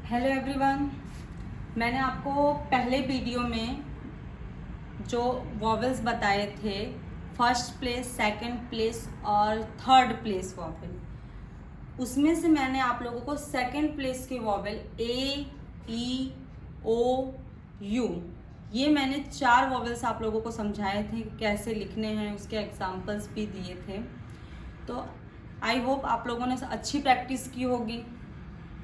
Hello everyone. मैंने आपको पहले वीडियो में जो वॉवेल्स बताए थे, फर्स्ट प्लेस, सेकंड प्लेस और थर्ड प्लेस वॉवेल, उसमें से मैंने आप लोगों को सेकंड प्लेस के vowel A, E, O, U, ये मैंने 4 वॉवेल्स आप लोगों को समझाए थे कैसे लिखने हैं, उसके एग्जाम्पल्स भी दिए थे। तो आई होप आप लोगों ने अच्छी प्रैक्टिस की होगी।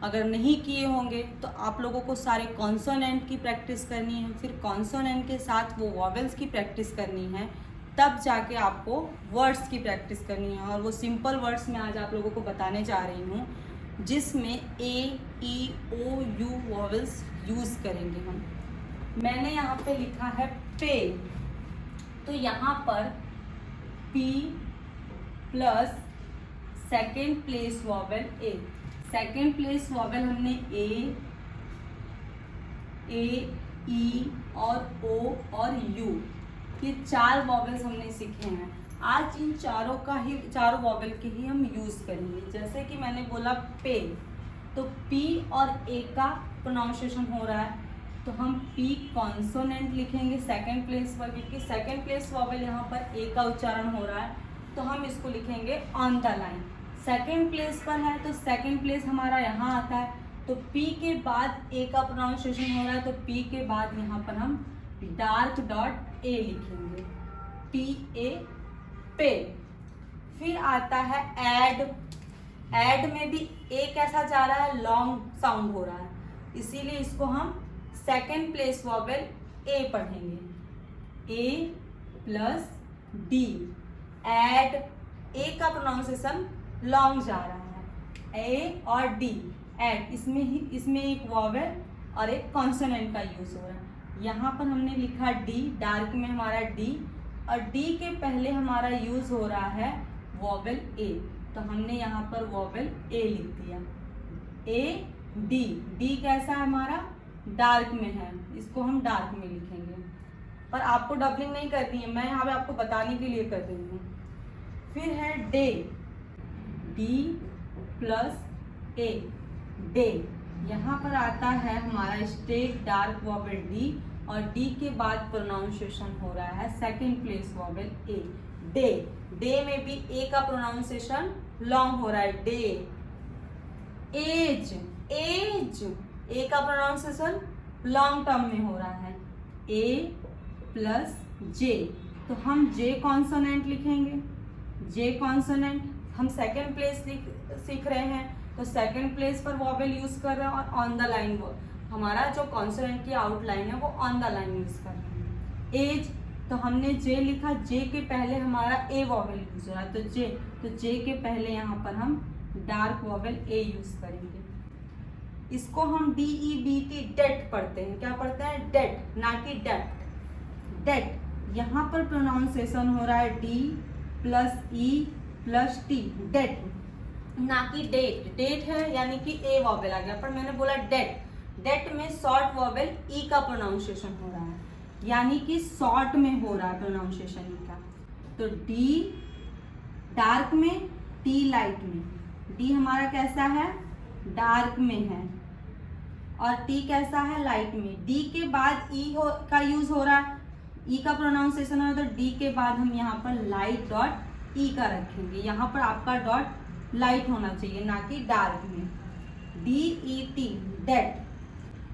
अगर नहीं किए होंगे तो आप लोगों को सारे कॉन्सोनेंट की प्रैक्टिस करनी है, फिर कॉन्सोनेंट के साथ वो वॉवेल्स की प्रैक्टिस करनी है, तब जाके आपको वर्ड्स की प्रैक्टिस करनी है। और वो सिंपल वर्ड्स मैं आज आप लोगों को बताने जा रही हूँ, जिसमें ए, E, O, you vowels use करेंगे हम। मैंने यहाँ पे लिखा है पे, तो यहाँ पर P plus second place vowel A. Second place vowel हमने ए, ई और ओ और यू, ये 4 वॉवेल्स हमने सीखे हैं। आज इन चारों वॉवेल के ही हम यूज़ करेंगे। जैसे कि मैंने बोला पे, तो पी और ए का प्रोनाउंसिएशन हो रहा है, तो हम पी कॉन्सोनेंट लिखेंगे सेकेंड प्लेस पर, क्योंकि सेकेंड प्लेस वॉवेल यहाँ पर ए का उच्चारण हो रहा है, तो हम इसको लिखेंगे on the line. Second place पर है तो सेकेंड प्लेस हमारा यहाँ आता है, तो पी के बाद ए का प्रोनाउंसिएशन हो रहा है, तो पी के बाद यहाँ पर हम डार्क डॉट ए लिखेंगे, पी ए, पे। फिर आता है एड। एड में भी ए कैसा जा रहा है, लॉन्ग साउंड हो रहा है, इसीलिए इसको हम सेकेंड प्लेस वॉवेल ए पढ़ेंगे, ए प्लस डी। एड, ए का प्रोनाउंसिएशन लॉन्ग जा रहा है, ए और डी, एड, इसमें एक वॉवेल और एक कॉन्सोनेंट का यूज हो रहा है। यहाँ पर हमने लिखा डी, डार्क में हमारा डी, और डी के पहले हमारा यूज हो रहा है वॉवेल ए, तो हमने यहाँ पर वॉवेल ए लिख दिया, ए डी। डी कैसा है हमारा, डार्क में है, इसको हम डार्क में लिखेंगे, पर आपको डबलिंग नहीं करनी है, मैं यहाँ पे आपको बताने के लिए कर रही हूँ। फिर है डे, डी प्लस ए, डे। यहाँ पर आता है हमारा स्टेट डार्क वॉवेल डी, और डी के बाद प्रोनाउंसिएशन हो रहा है सेकेंड प्लेस वॉवेल ए, डे। डे में भी ए का प्रोनाउंसिएशन लॉन्ग हो रहा है, डे। एज, एज, ए का प्रोनाउंसिएशन लॉन्ग टर्म में हो रहा है, ए प्लस जे, तो हम जे कॉन्सोनेंट लिखेंगे, जे कॉन्सोनेंट। हम सेकेंड प्लेस सीख रहे हैं, तो सेकेंड प्लेस पर वॉवेल यूज कर रहे हैं, और ऑन द लाइन हमारा जो कॉन्सोनेंट की आउटलाइन है वो ऑन द लाइन यूज कर रहे हैं। एज, तो हमने जे लिखा, जे के पहले हमारा ए वॉवेल यूज हो रहा है, तो जे के पहले यहाँ पर हम डार्क वॉवेल ए यूज करेंगे। इसको हम D E B T, debt पढ़ते हैं। क्या पढ़ते हैं, डेट, ना कि डेट। डेट, यहाँ पर प्रोनाउंसिएशन हो रहा है D plus E plus T, debt, ना कि डेट। डेट है यानी कि ए वॉवेल आ गया, पर मैंने बोला डेट। डेट में शॉर्ट वॉवेल ई का प्रोनाउंसिएशन हो रहा है, यानी कि शॉर्ट में हो रहा है प्रोनाउंसिएशन ई का। तो डी डार्क में, टी लाइट में। डी हमारा कैसा है, डार्क में है, और टी कैसा है, लाइट में। डी के बाद ई का यूज हो रहा है, ई का प्रोनाउंसिएशन है, तो डी के बाद हम यहाँ पर लाइट डॉट ई का रखेंगे। यहाँ पर आपका डॉट लाइट होना चाहिए, ना कि डार्क में, डी ई टी, डेट।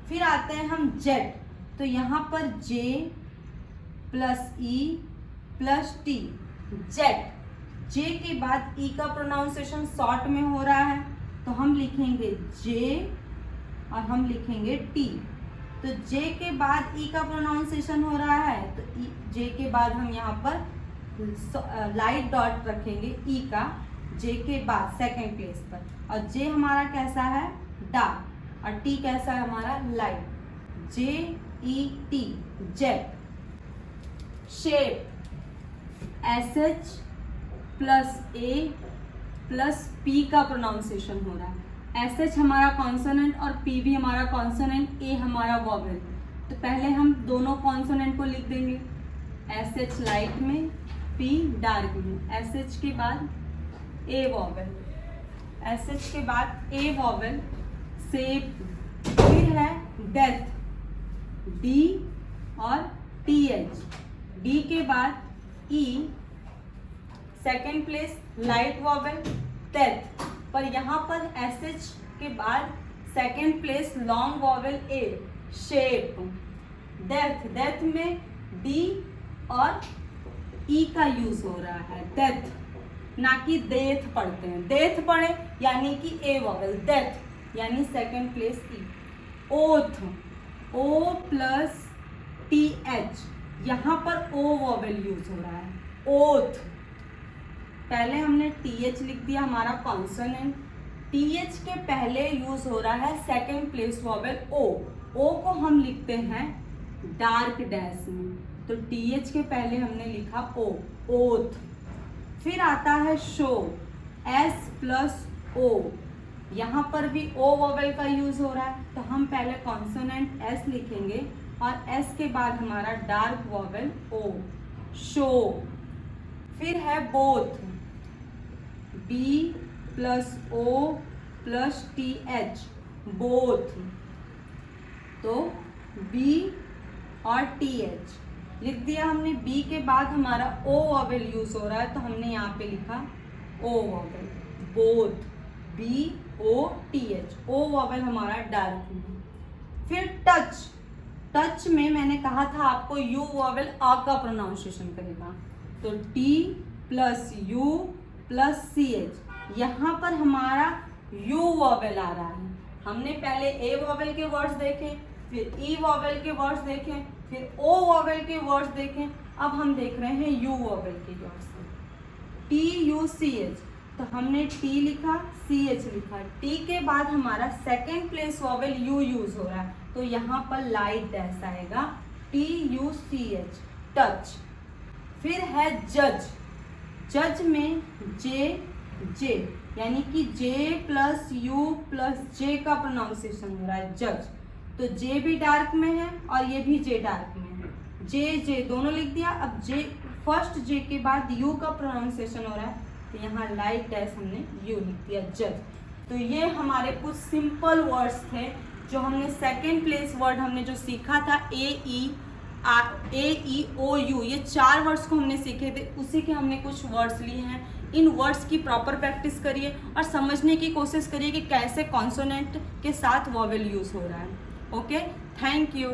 फिर आते हैं हम जेट, तो यहाँ पर J plus E plus T, jet. J के बाद ई का प्रोनाउंसिएशन शॉर्ट में हो रहा है, तो हम लिखेंगे जे और हम लिखेंगे टी। तो जे के बाद ई का प्रोनाउंसिएशन हो रहा है, तो जे के बाद हम यहाँ पर लाइट डॉट रखेंगे ई का, जे के बाद सेकेंड प्लेस पर। और जे हमारा कैसा है, डार्क, और टी कैसा है हमारा, light, J E T, jet. Shape, S H plus A plus P का प्रोनाउंसिएशन हो रहा है। एस एच हमारा कॉन्सोनेंट और पी भी हमारा कॉन्सोनेंट, ए हमारा वॉवेल। तो पहले हम दोनों कॉन्सोनेंट को लिख देंगे, एस एच लाइट में, पी डार्क में। एस एच के बाद ए वॉवेल, एस एच के बाद ए वॉवेल, शेप, फिर है डेथ, डी और टी एच, डी के बाद E, second place light vowel death, पर यहाँ पर एस एच के बाद second place long vowel A shape, death, death में डी और ई का यूज हो रहा है, डेथ, ना कि डेथ पढ़ते हैं, डेथ पढ़े यानी कि ए वॉवेल, डेथ यानी second place E, oath, O plus T H, यहाँ पर ओ वॉवेल यूज हो रहा है, ओथ, पहले हमने टी एच लिख दिया हमारा कॉन्सोनेंट, टी एच के पहले यूज हो रहा है सेकेंड प्लेस वॉवेल ओ, ओ को हम लिखते हैं डार्क डैश में, तो टी एच के पहले हमने लिखा ओ, ओथ, फिर आता है शो, एस प्लस ओ, यहाँ पर भी ओ वॉवेल का यूज हो रहा है, तो हम पहले कॉन्सोनेंट एस लिखेंगे और एस के बाद हमारा डार्क वॉवेल ओ, शो, फिर है both, B plus O plus T H, both, तो बी और टी एच लिख दिया हमने, बी के बाद हमारा ओ वॉवेल यूज हो रहा है, तो हमने यहाँ पे लिखा O vowel, both, B O T H, O vowel हमारा डार्क में। फिर टच, टच में मैंने कहा था आपको यू वॉवेल आ का प्रोनाउंसिएशन करेगा, तो T plus U plus C H, यहाँ पर हमारा यू वॉवेल आ रहा है, हमने पहले ए वॉवेल के वर्ड्स देखे, फिर ई वॉवेल के वर्ड्स देखे, फिर ओ वॉवेल के वर्ड्स देखें, अब हम देख रहे हैं यू वॉवेल के words, T U C H, तो हमने टी लिखा, सी एच लिखा, टी के बाद हमारा second place vowel you use हो रहा है, तो यहाँ पर लाइट डैश आएगा, T U C H, touch. फिर है जज, जज में जे, जे यानी कि जे प्लस यू प्लस जे का प्रोनाउंसिएशन हो रहा है, जज, तो जे भी डार्क में है और ये भी जे डार्क में है, जे जे दोनों लिख दिया। अब जे फर्स्ट जे के बाद यू का प्रोनाउंसिएशन हो रहा है, तो यहाँ लाइट डैश हमने यू लिख दिया, जज। तो ये हमारे कुछ सिंपल वर्ड्स थे जो हमने सेकेंड प्लेस वर्ड हमने जो सीखा था, ए ई ओ यू, ये 4 वर्ड्स को हमने सीखे थे, उसी के हमने कुछ वर्ड्स लिए हैं। इन वर्ड्स की प्रॉपर प्रैक्टिस करिए और समझने की कोशिश करिए कि कैसे कॉन्सोनेंट के साथ वॉवेल यूज हो रहा है। Okay, thank you.